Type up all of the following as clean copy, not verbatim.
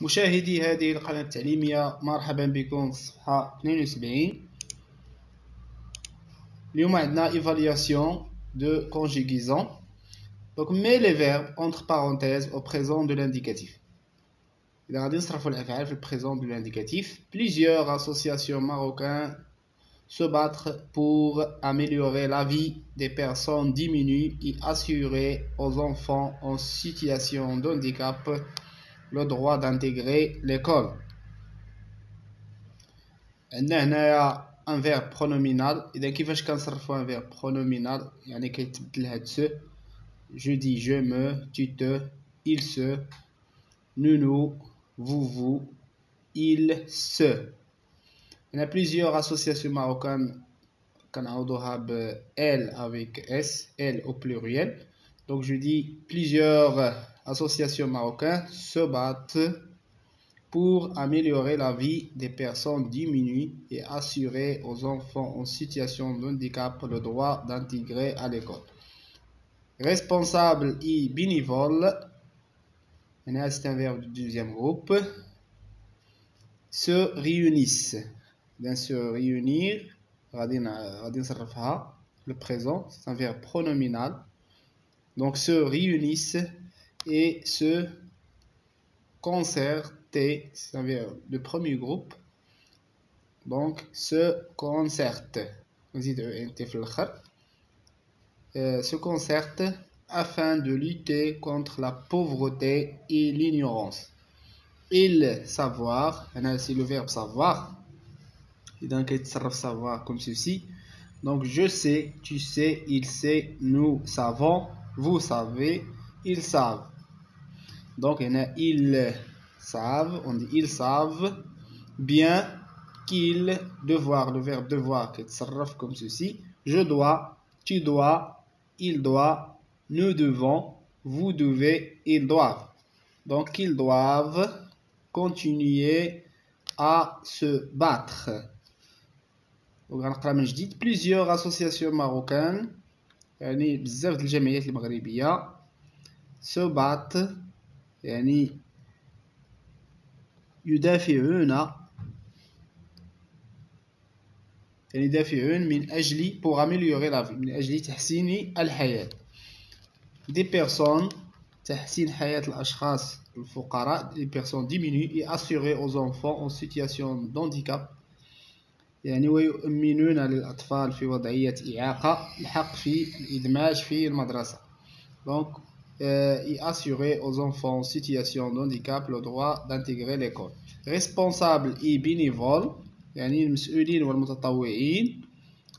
مشاهدي هذه القناة التعليمية، مرحبا بكم في الصفحة 72. اليوم عندنا évaluation de conjugaison. Donc mets les verbes entre parenthèses au présent de l'indicatif. إذا غادي نصرفوا الأفعال في البريزون de l'indicatif. Plusieurs associations marocaines se battent pour améliorer la vie des personnes diminuées et assurer aux enfants en situation de handicap le droit d'intégrer l'école. عندنا هنايا ان فيرب برونومينال. اذا كيفاش كنصرفوا ان فيرب برونومينال؟ يعني كيتبدل هاد سو. جو دي جو me, tu te, il se, nous, vous, il se. Il y a plusieurs associations marocaines كنعوضوها ب elle avec s, elle au pluriel. Donc je dis plusieurs associations marocaines se battent pour améliorer la vie des personnes diminuées et assurer aux enfants en situation de handicap le droit d'intégrer à l'école. Responsable et bénévole, c'est un verbe du deuxième groupe, se réunissent. Bien se réunir, le présent, c'est un verbe pronominal. Donc se réunissent et se concerter, c'est un verbe de premier groupe. Donc se concerte, se concerte afin de lutter contre la pauvreté et l'ignorance. Il savoir, c'est le verbe savoir. Et donc il savoir comme ceci. Donc je sais, tu sais, il sait, nous savons, vous savez, ils savent. Donc ils savent, on dit ils savent bien qu'il, devoir, le verbe devoir qui s'arrête comme ceci. Je dois, tu dois, il doit, nous devons, vous devez, ils doivent. Donc ils doivent continuer à se battre. Plusieurs associations marocaines, يعني بزاف د الجمعيات المغربية se battent، يعني يدافعون من أجل pour améliorer la vie، من أجل تحسين الحياة des personnes، تحسين حياة الأشخاص الفقراء، des personnes diminuées et assurer aux enfants en situation de handicap، يعني ويؤمنون للأطفال في وضعية إعاقة الحق في الإدماج في المدرسة. Donc et assurer aux enfants en situation de handicap le droit d'intégrer l'école. Responsable et bénévole، يعني المسؤولين والمتطوعين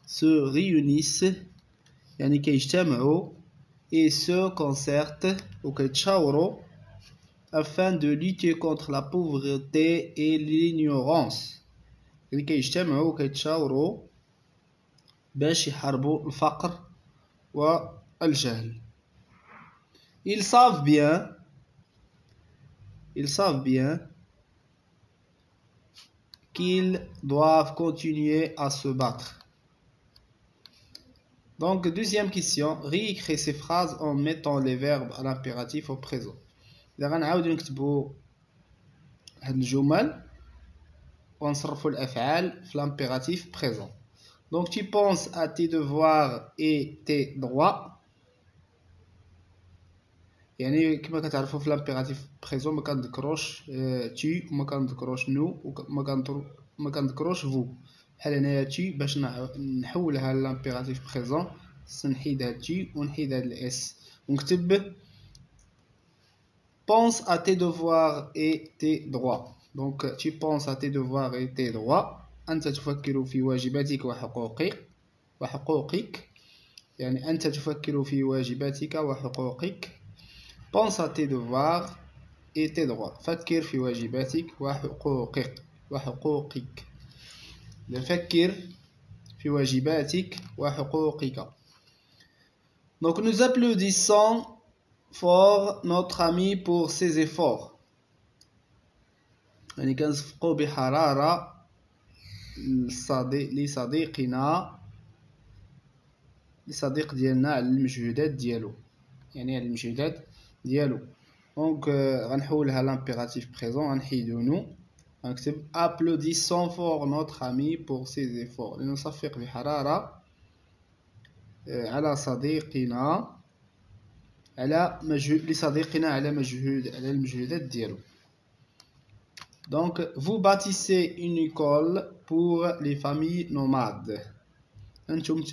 se réunissent، يعني كيجتمعوا et se concertent وكيتشاوروا afin de lutter contre la pauvreté et l'ignorance. يعني كيجتمعوا وكيتشاوروا باش يحاربوا الفقر والجهل. Ils savent bien qu'ils doivent continuer à se battre. Donc, deuxième question, réécrire ces phrases en mettant les verbes à l'impératif au présent. إذا غنعاودو نكتبو هاد الجمل ونصرفو الأفعال في l'impératif présent. Donc, tu penses à tes devoirs et tes droits. يعني كما كتعرفوا في لامبيراتيف بريزون ما كنذكروش تي وما كنذكروش نو وما كنذكروش فو. بحال هنايا تي باش نحولها لامبيراتيف بريزون نحيد هاد تي ونحيد هاد الاس ونكتب pense à tes devoirs et tes droits. Donc tu penses à tes devoirs et tes droits. أنت تفكر في واجباتك وحقوقك يعني أنت تفكر في واجباتك وحقوقك. Pense à tes devoirs et tes droits. فكر في واجباتك وحقوقك. فكر في واجباتك وحقوقك. Donc nous applaudissons fort notre ami pour ses efforts. يعني كنصفقوا بحرارة لصديق ديالنا على المجهودات ديالو، يعني على المجهودات ديالو. Donc غنحولها l'impératif présent غنحيدو نو غنكتب applaudissons fort notre ami pour ses efforts لنصفق بحرارة على صديقنا على لصديقنا على المجهودات ديالو. Donc vous bâtissez une école pour les familles nomades. أنتم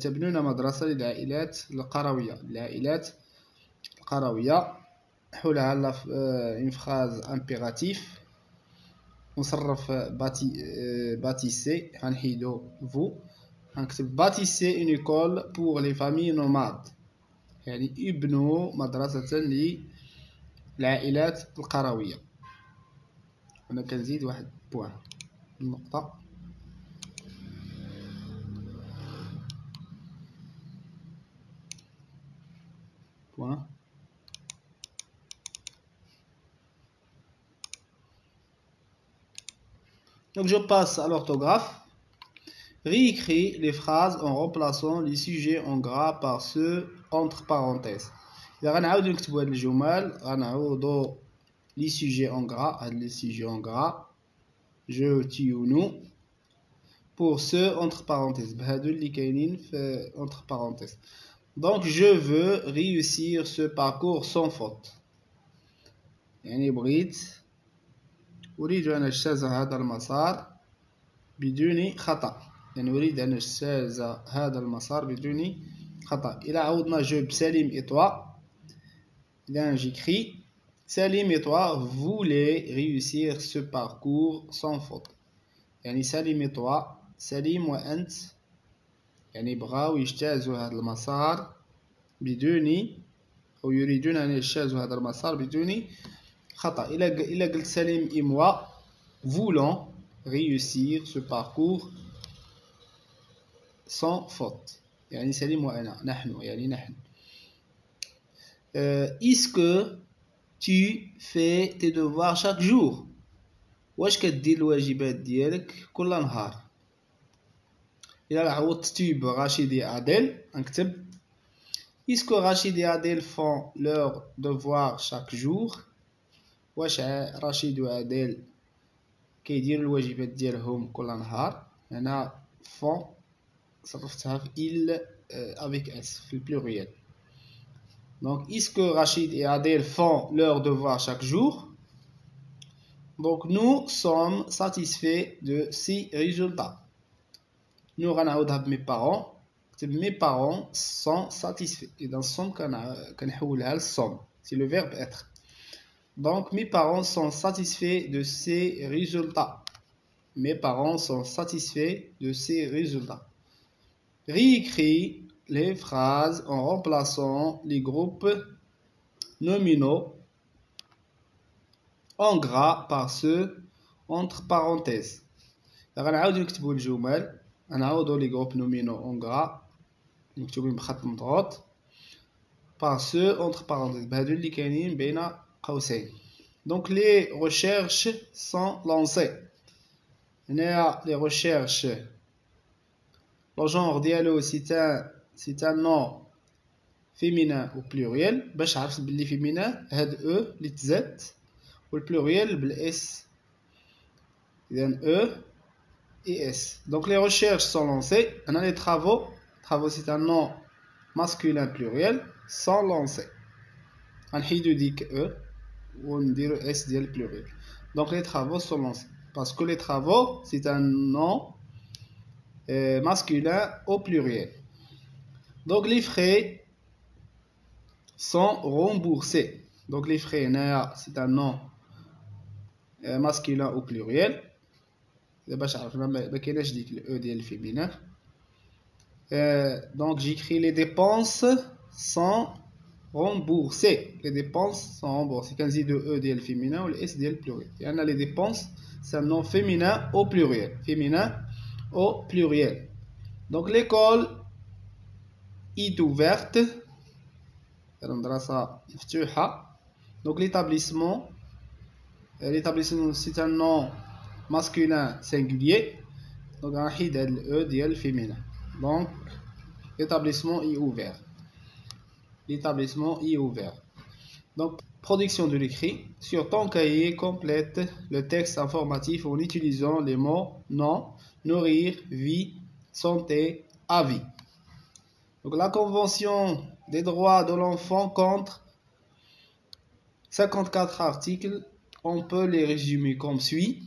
تبنون مدرسة للعائلات القروية. حولها على une phrase impératif نصرف bâtissez غنحيدو vous غنكتب bâtissez une école pour les familles nomades يعني ابنوا مدرسة للعائلات القروية. أنا كنزيد واحد بوان النقطة بوان. Donc je passe à l'orthographe. Réécris les phrases en remplaçant les sujets en gras par ceux entre parenthèses. إذا غنعاودو نكتبو هاد الجمل غنعوضو les sujets en gras هاد les sujets en gras je tu ou nous pour ceux entre parenthèses بهادو اللي كاينين في entre parenthèses. Donc je veux réussir ce parcours sans faute يعني أريد أن أجتاز هذا المسار بدون خطأ يعني أريد أن أجتاز هذا المسار بدون خطأ. إلى عوضنا جو بسليم et toi إذا j'écris Salim et toi voulez réussir ce parcours sans faute يعني سليم et toi سليم وأنت يعني بغاو يجتازوا هذا المسار بدون أو يريدون أن يجتازوا هذا المسار بدون خطأ. إلا قلت سليم et moi voulons réussir ce parcours sans faute يعني سليم وأنا نحن يعني نحن. Est-ce que tu fais tes devoirs chaque jour واش كدير الواجبات ديالك كل نهار. إلا عوضت tu برشيد et Adèle نكتب Est-ce que Rachid et Adèle font leurs devoirs chaque jour واش رشيد وعادل كيديروا الواجبات ديالهم كل نهار. هنا font صرفتها في il avec s في البلوريال. Donc est-ce que Rachid et Adèle font leurs devoirs chaque jour. Donc nous sommes satisfaits de ces résultats. Nous غنعاودها بمي parents نكتب mes parents sont satisfaits. إذا sont كنحولها ل sont c'est le verbe être. Donc mes parents sont satisfaits de ces résultats. Mes parents sont satisfaits de ces résultats. Réécris les phrases en remplaçant les groupes nominaux en gras par ceux entre parenthèses. غنعاودو نكتبو الجمل غنعوضو les groupes nominaux en gras مكتوبين بخط مضغوط par ceux entre parenthèses بهادو اللي كاينين بين قوسين. Donc les recherches sont lancées. هنايا les recherches le genre ديالو c'est un nom féminin au pluriel. باش عرفت بلي féminin هاد e اللي تزاد والpluriel بالاس إذن e et s. Donc les recherches sont lancées. هنا les travaux c'est un nom masculin pluriel sont lancés. غنحيدو ديك e ونديرو s ديال pluriel. Donc les travaux sont lancés parce que les travaux c'est un nom masculin au pluriel. Donc les frais sont remboursés. Donc les frais c'est un nom masculin au pluriel. باش عرفنا ما كايناش ديك الاو ديال الفيمينين. Donc j'écris les dépenses sont remboursées. Les dépenses sont remboursées. كنزيدو او ديال الفيمينين والاس ديال البلوريال. يعني les dépenses c'est un nom féminin au pluriel. Féminin au pluriel. Donc l'école est ouverte. المدرسة مفتوحة. Donc l'établissement c'est un nom masculin singulier. Donc غنحيد هاد الاو ديال الفيمينين. Donc l'établissement est ouvert. L'établissement est ouvert. Donc Production de l'écrit. Sur ton cahier, complète le texte informatif en utilisant les mots nom, nourrir, vie, santé, avis. Donc, la Convention des droits de l'enfant compte 54 articles. On peut les résumer comme suit.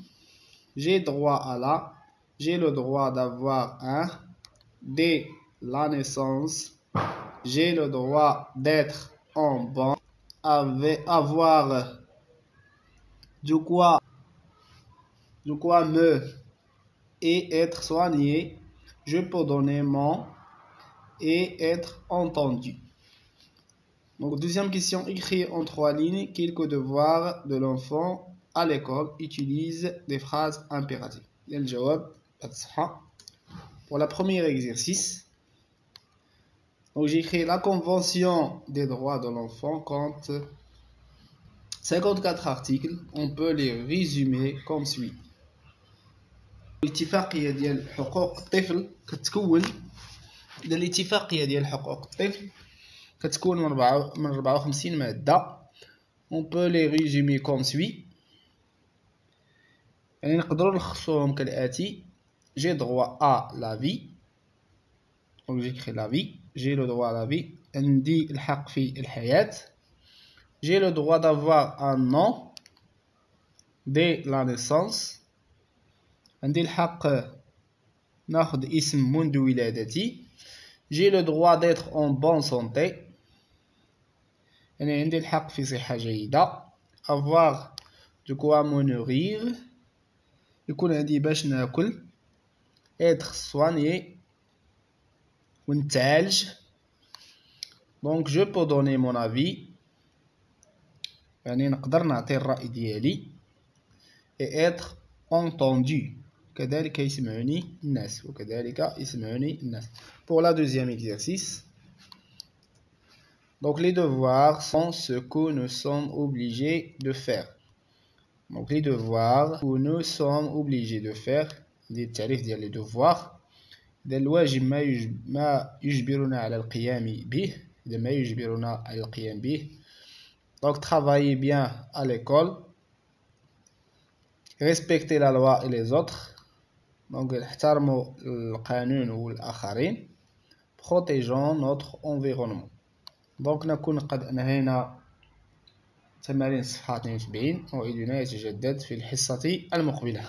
J'ai droit à la, j'ai le droit d'avoir un, dès la naissance, j'ai le droit d'être en bonne, avoir de quoi me et être soigné, je peux donner mon et être entendu. Donc, deuxième question, écrit en 3 lignes quelques devoirs de l'enfant à l'école. Utilise des phrases impératives. Pour le premier exercice, donc j'ai écrit la Convention des droits de l'enfant compte 54 articles. On peut les résumer comme suit. الاتفاقية ديال حقوق الطفل كتكون كتكون من 54 مادة. On peut les résumer comme suit. يعني نقدروا نلخصوهم كالآتي. J'ai droit à la vie. Donc j'écris la vie. J'ai le droit à la vie. عندي الحق في الحياة. J'ai le droit d'avoir un nom dès la naissance. عندي الحق ناخذ اسم منذ ولادتي. J'ai le droit d'être en bonne santé. يعني عندي الحق في صحة جيدة. Avoir de quoi me nourrir. يكون عندي باش ناكل. Être soigné. ونتعالج. Donc je peux donner mon avis. يعني نقدر نعطي الرأي ديالي. Et être entendu. كذلك يسمعني الناس. وكذلك يسمعني الناس. Pour la deuxième exercice. Donc les devoirs sont ce que nous sommes obligés de faire. Donc les devoirs que nous sommes obligés de faire. التعريف ديال les devoirs. الواجب ما يجبرنا على القيام به. ما يجبرنا على القيام به. Donc travailler bien à l'école. Respecter la loi et les autres. Donc احترموا القانون والآخرين. Protégeons notre environnement. Donc نكون قد أنهينا تمارين صفحة 72. موعدنا يتجدد في الحصة المقبلة.